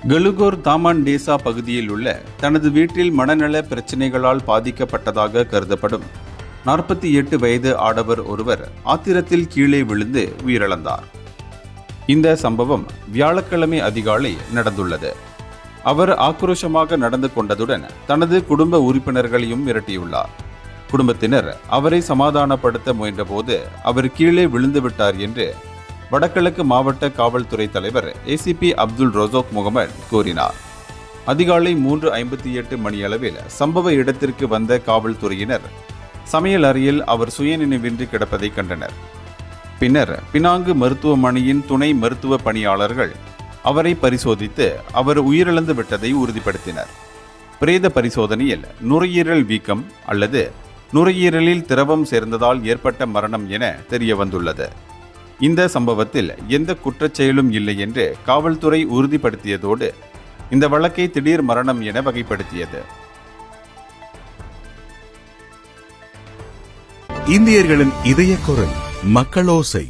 கலுகோர் Taman DESA பகுதியில் உள்ள தனது வீட்டில் மனநல பிரச்சினைகளால் பாதிக்கப்பட்டதாக கருதப்படும் 48 வயது ஆடவர் ஒருவர் ஆத்திரத்தில் கீழே விழுந்து உயிரிழந்தார். இந்த சம்பவம் வியாழக்கிழமை அதிகாலை நடந்துள்ளது. அவர் ஆக்ரோஷமாக நடந்து கொண்டதுடன் தனது குடும்ப உறுப்பினர்களையும் மிரட்டியுள்ளார். குடும்பத்தினர் அவரை சமாதானப்படுத்த முயன்றபோது அவர் கீழே விழுந்து விட்டார் என்று வடகிழக்கு மாவட்ட காவல்துறை தலைவர் ஏசிபி அப்துல் ரோசோக் முகமது கூறினார். அதிகாலை 3:58 மணியளவில் சம்பவ இடத்திற்கு வந்த காவல்துறையினர் சமையல் அறையில் அவர் சுயநினைவின்றி கிடப்பதை கண்டனர். பின்னர் பினாங்கு மருத்துவமனையின் துணை மருத்துவ பணியாளர்கள் அவரை பரிசோதித்து அவர் உயிரிழந்து விட்டதை உறுதிப்படுத்தினர். பிரேத பரிசோதனையில் நுரையீரல் வீக்கம் அல்லது நுரையீரலில் திரவம் சேர்ந்ததால் ஏற்பட்ட மரணம் என தெரிய வந்துள்ளது. இந்த சம்பவத்தில் எந்த குற்றச்செயலும் இல்லை என்று காவல்துறை உறுதிப்படுத்தியதோடு இந்த வழக்கை திடீர் மரணம் என வகைப்படுத்தியது. இந்தியர்களின் இதய குரல் மக்களோசை.